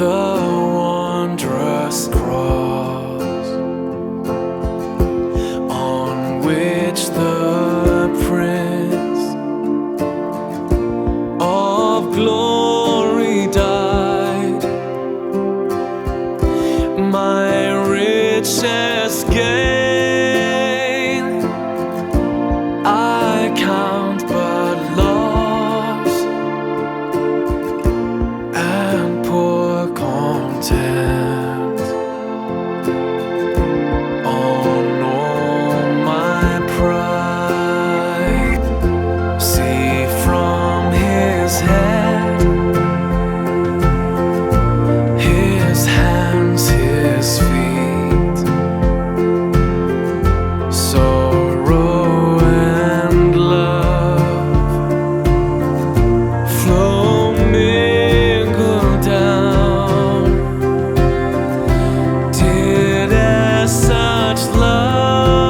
the wondrous cross on which the Prince of Glory died, my richest gain I count but loss, and poor content on all my pride. See from his head, his hands, his feet, sorrow and love flow mingled down. Did as such love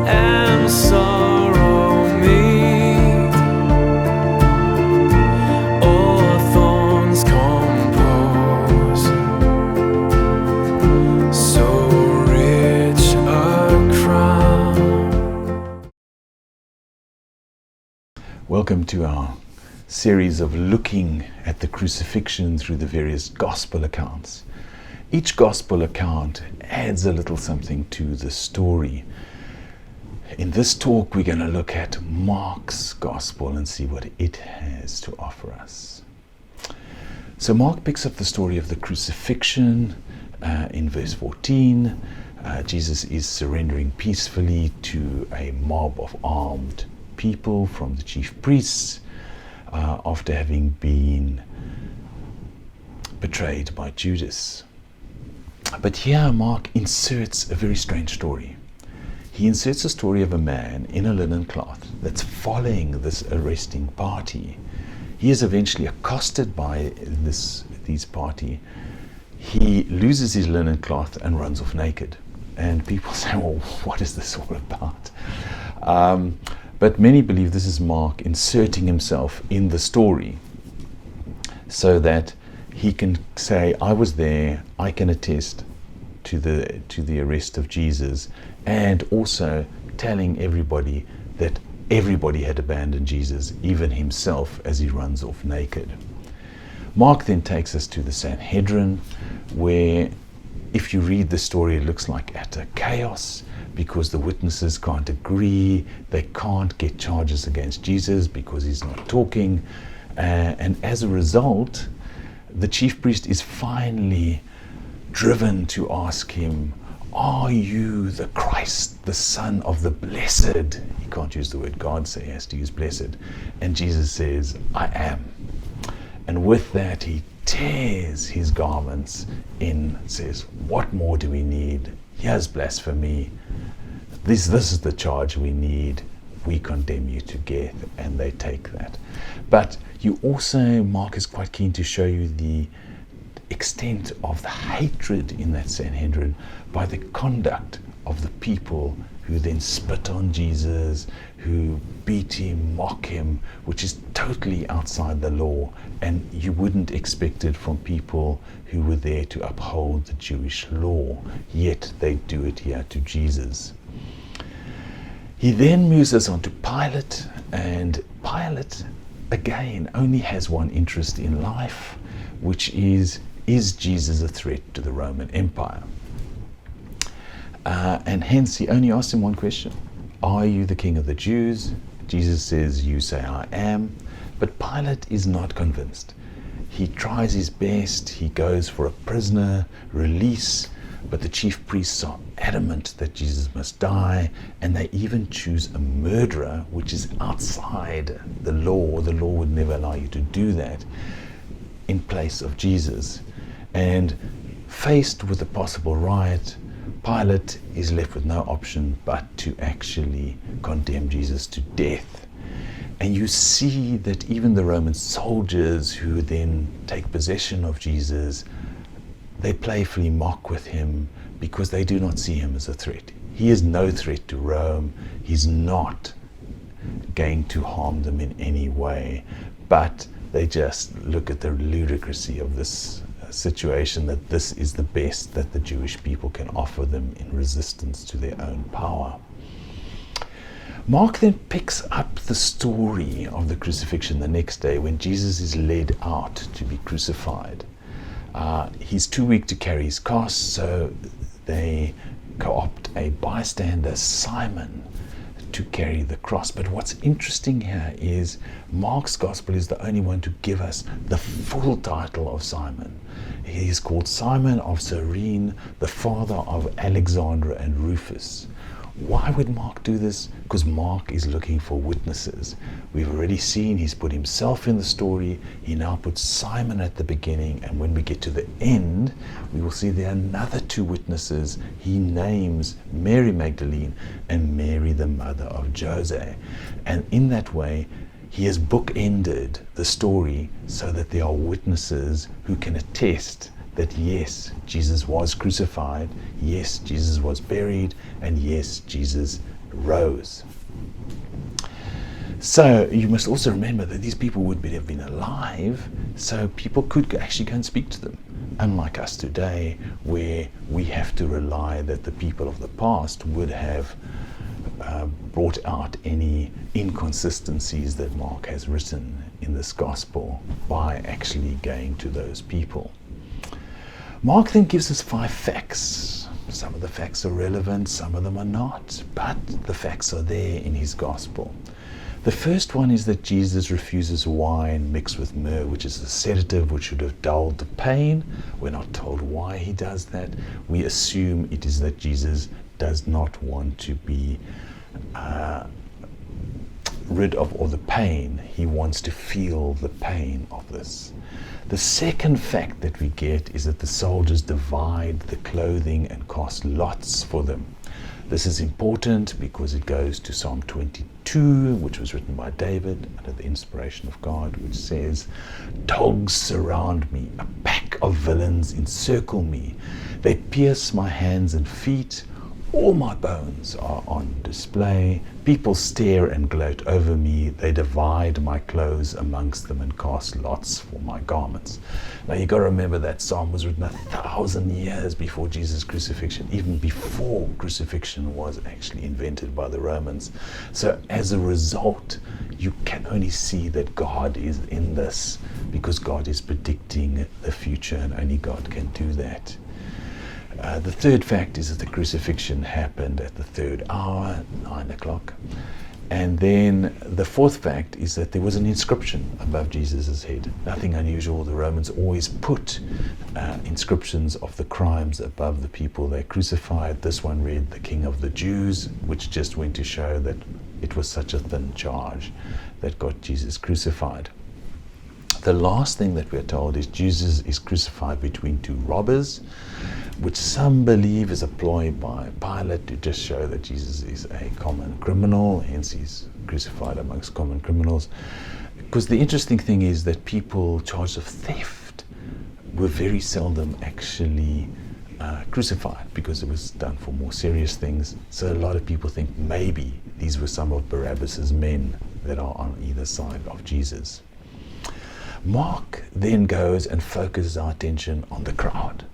and sorrow meet, or thorns compose so rich a crown? Welcome to our series of looking at the crucifixion through the various gospel accounts. Each gospel account adds a little something to the story. In this talk, we're going to look at Mark's gospel and see what it has to offer us. So Mark picks up the story of the crucifixion in verse 14. Jesus is surrendering peacefully to a mob of armed people from the chief priests after having been betrayed by Judas. But here Mark inserts a very strange story. He inserts a story of a man in a linen cloth that's following this arresting party. He is eventually accosted by these party. He loses his linen cloth and runs off naked. And people say, well, what is this all about? But many believe this is Mark inserting himself in the story so that he can say, I was there, I can attest to the arrest of Jesus, and also telling everybody that everybody had abandoned Jesus, even himself, as he runs off naked. Mark then takes us to the Sanhedrin, where if you read the story, it looks like utter chaos, because the witnesses can't agree, they can't get charges against Jesus because he's not talking, and as a result, the chief priest is finally driven to ask him, are you the Christ, the Son of the Blessed? He can't use the word God, so he has to use blessed. And Jesus says, I am. And with that, he tears his garments in, says, what more do we need? Here's blasphemy. This is the charge we need. We condemn you to death. And they take that. But you also, Mark is quite keen to show you the extent of the hatred in that Sanhedrin by the conduct of the people who then spit on Jesus, who beat him, mock him, which is totally outside the law, and you wouldn't expect it from people who were there to uphold the Jewish law, yet they do it here to Jesus. He then moves us on to Pilate, and Pilate again only has one interest in life, which is Jesus a threat to the Roman Empire? And hence he only asked him one question. Are you the King of the Jews? Jesus says, you say I am. But Pilate is not convinced. He tries his best. He goes for a prisoner release, but the chief priests are adamant that Jesus must die, and they even choose a murderer, which is outside the law. The law would never allow you to do that, in place of Jesus. And faced with a possible riot, Pilate is left with no option but to actually condemn Jesus to death. And you see that even the Roman soldiers who then take possession of Jesus, they playfully mock with him because they do not see him as a threat. He is no threat to Rome. He's not going to harm them in any way. But They just look at the ludicrousy of this situation, that this is the best that the Jewish people can offer them in resistance to their own power. Mark then picks up the story of the crucifixion the next day when Jesus is led out to be crucified. He's too weak to carry his cross, so they co-opt a bystander, Simon, to carry the cross. But what's interesting here is Mark's gospel is the only one to give us the full title of Simon. He is called Simon of Cyrene, the father of Alexander and Rufus. Why would Mark do this? Because Mark is looking for witnesses. We've already seen he's put himself in the story. He now puts Simon at the beginning, and when we get to the end, we will see there are another two witnesses. He names Mary Magdalene and Mary, the mother of Jose. And in that way, he has bookended the story so that there are witnesses who can attest that yes, Jesus was crucified, yes, Jesus was buried, and yes, Jesus rose. So you must also remember that these people would have been alive, so people could actually go and speak to them. Unlike us today, where we have to rely that the people of the past would have brought out any inconsistencies that Mark has written in this gospel by actually going to those people. Mark then gives us 5 facts. Some of the facts are relevant, some of them are not, but the facts are there in his gospel. The first one is that Jesus refuses wine mixed with myrrh, which is a sedative which should have dulled the pain. We're not told why he does that. We assume it is that Jesus does not want to be rid of all the pain. He wants to feel the pain of this. The second fact that we get is that the soldiers divide the clothing and cast lots for them. This is important because it goes to Psalm 22, which was written by David under the inspiration of God, which says, "Dogs surround me, a pack of villains encircle me. They pierce my hands and feet. All my bones are on display. People stare and gloat over me. They divide my clothes amongst them and cast lots for my garments." Now you've got to remember that psalm was written 1,000 years before Jesus' crucifixion, even before crucifixion was actually invented by the Romans. So as a result, you can only see that God is in this because God is predicting the future, and only God can do that. The third fact is that the crucifixion happened at the 3rd hour, 9 o'clock. And then the fourth fact is that there was an inscription above Jesus' head. Nothing unusual. The Romans always put inscriptions of the crimes above the people they crucified. This one read, "The King of the Jews," which just went to show that it was such a thin charge that got Jesus crucified. The last thing that we're told is Jesus is crucified between 2 robbers, which some believe is a ploy by Pilate to just show that Jesus is a common criminal, hence he's crucified amongst common criminals. Because the interesting thing is that people charged of theft were very seldom actually crucified because it was done for more serious things. So a lot of people think maybe these were some of Barabbas's men that are on either side of Jesus. Mark then goes and focuses our attention on the crowd,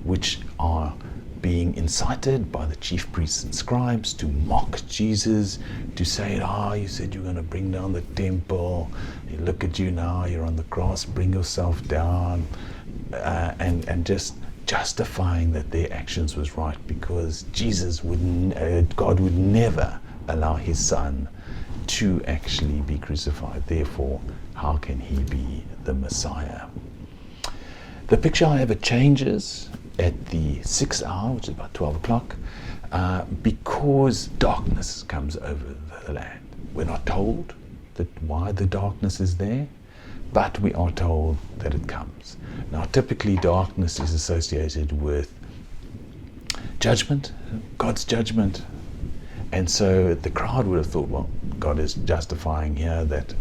which are being incited by the chief priests and scribes to mock Jesus, to say, you said you're going to bring down the temple, look at you now, you're on the cross, bring yourself down, and just justifying that their actions was right, because God would never allow his son to actually be crucified. Therefore, how can he be the Messiah? The picture, however, changes at the 6th hour, which is about 12 o'clock, because darkness comes over the land. We're not told why the darkness is there, but we are told that it comes. Now, typically darkness is associated with judgment, God's judgment. And so the crowd would have thought, well, God is justifying here that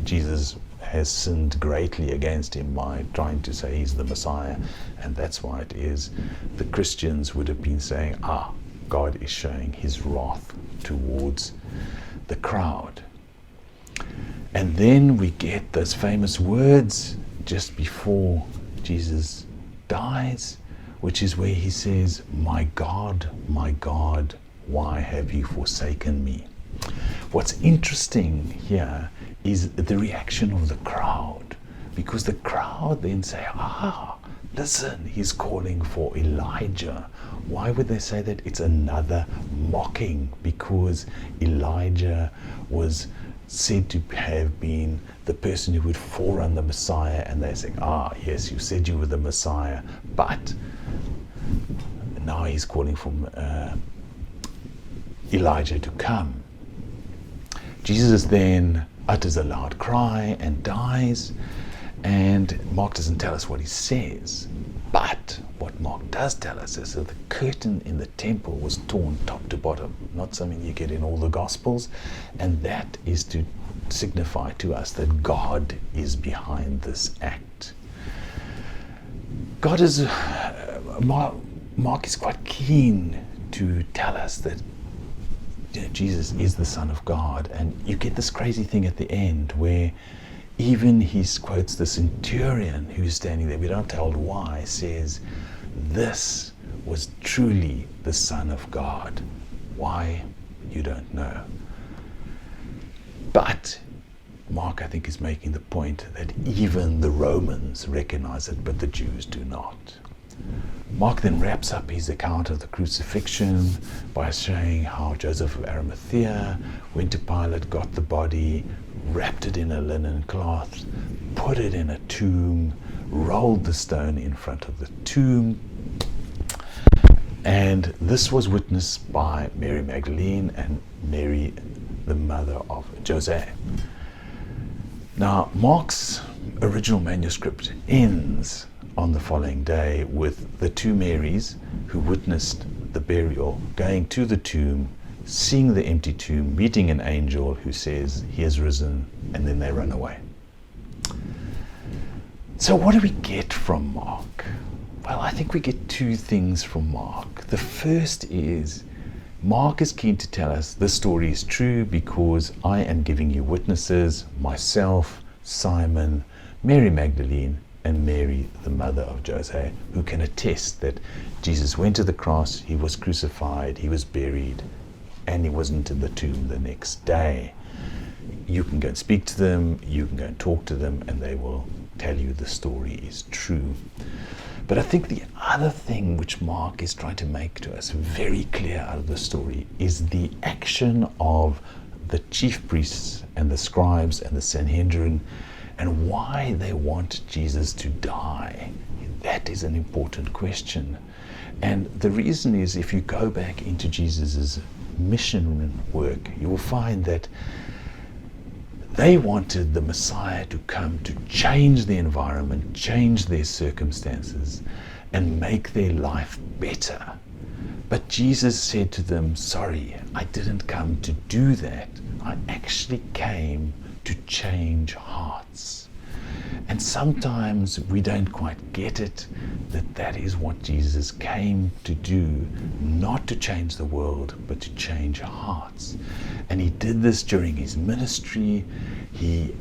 Jesus has sinned greatly against him by trying to say he's the Messiah, and that's why it is. The Christians would have been saying, God is showing his wrath towards the crowd. And then we get those famous words just before Jesus dies, which is where he says, my God, why have you forsaken me?" What's interesting here is the reaction of the crowd, because the crowd then say, listen, he's calling for Elijah. Why would they say that? It's another mocking, because Elijah was said to have been the person who would forerun the Messiah, and they're saying, yes, you said you were the Messiah, but now he's calling for Elijah to come. Jesus then utters a loud cry and dies, and Mark doesn't tell us what he says, but what Mark does tell us is that the curtain in the temple was torn top to bottom, not something you get in all the Gospels, and that is to signify to us that God is behind this act. God is, Mark is quite keen to tell us that Jesus is the Son of God, and you get this crazy thing at the end where even he quotes the centurion who's standing there, we don't told why, says, "This was truly the Son of God." Why? You don't know. But Mark, I think, is making the point that even the Romans recognize it, but the Jews do not. Mark then wraps up his account of the crucifixion by showing how Joseph of Arimathea went to Pilate, got the body, wrapped it in a linen cloth, put it in a tomb, rolled the stone in front of the tomb. And this was witnessed by Mary Magdalene and Mary, the mother of Joseph. Now, Mark's original manuscript ends on the following day with the two Marys who witnessed the burial going to the tomb, seeing the empty tomb, meeting an angel who says, "He has risen," and then they run away. So what do we get from Mark? Well, I think we get two things from Mark. The first is Mark is keen to tell us this story is true because I am giving you witnesses, myself, Simon, Mary Magdalene, and Mary, the mother of Joseph, who can attest that Jesus went to the cross, he was crucified, he was buried, and he wasn't in the tomb the next day. You can go and speak to them, you can go and talk to them, and they will tell you the story is true. But I think the other thing which Mark is trying to make to us very clear out of the story is the action of the chief priests and the scribes and the Sanhedrin, and why they want Jesus to die. That is an important question. And the reason is, if you go back into Jesus' mission work, you will find that they wanted the Messiah to come to change the environment, change their circumstances, and make their life better. But Jesus said to them, "Sorry, I didn't come to do that. I actually came to change hearts." And sometimes we don't quite get it, that is what Jesus came to do, not to change the world, but to change hearts. And he did this during his ministry. He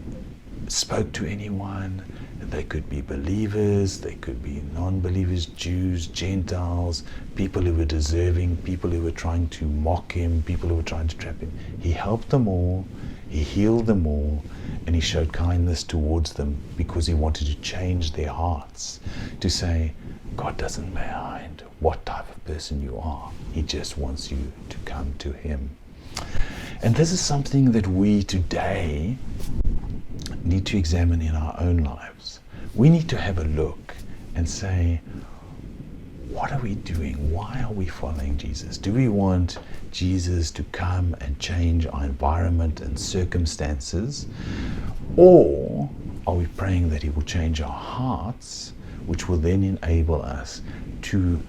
spoke to anyone. They could be believers, they could be non-believers, Jews, Gentiles, people who were deserving, people who were trying to mock him, people who were trying to trap him. He helped them all, he healed them all, and he showed kindness towards them because he wanted to change their hearts, to say, God doesn't mind what type of person you are. He just wants you to come to him. And this is something that we today need to examine in our own lives. We need to have a look and say, what are we doing? Why are we following Jesus? Do we want Jesus to come and change our environment and circumstances? Or are we praying that he will change our hearts, which will then enable us to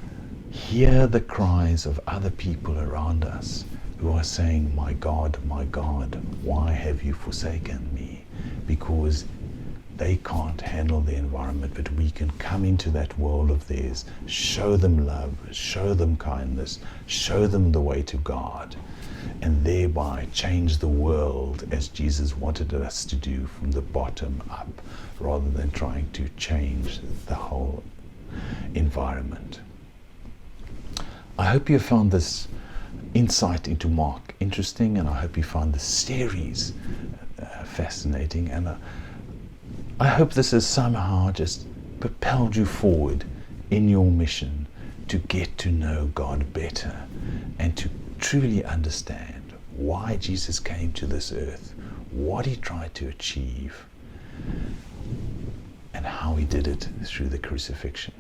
hear the cries of other people around us who are saying, my God, why have you forsaken me?" Because they can't handle the environment, but we can come into that world of theirs, show them love, show them kindness, show them the way to God, and thereby change the world as Jesus wanted us to do, from the bottom up, rather than trying to change the whole environment. I hope you found this insight into Mark interesting, and I hope you found this series fascinating, and I hope this has somehow just propelled you forward in your mission to get to know God better and to truly understand why Jesus came to this earth, what he tried to achieve, and how he did it through the crucifixion.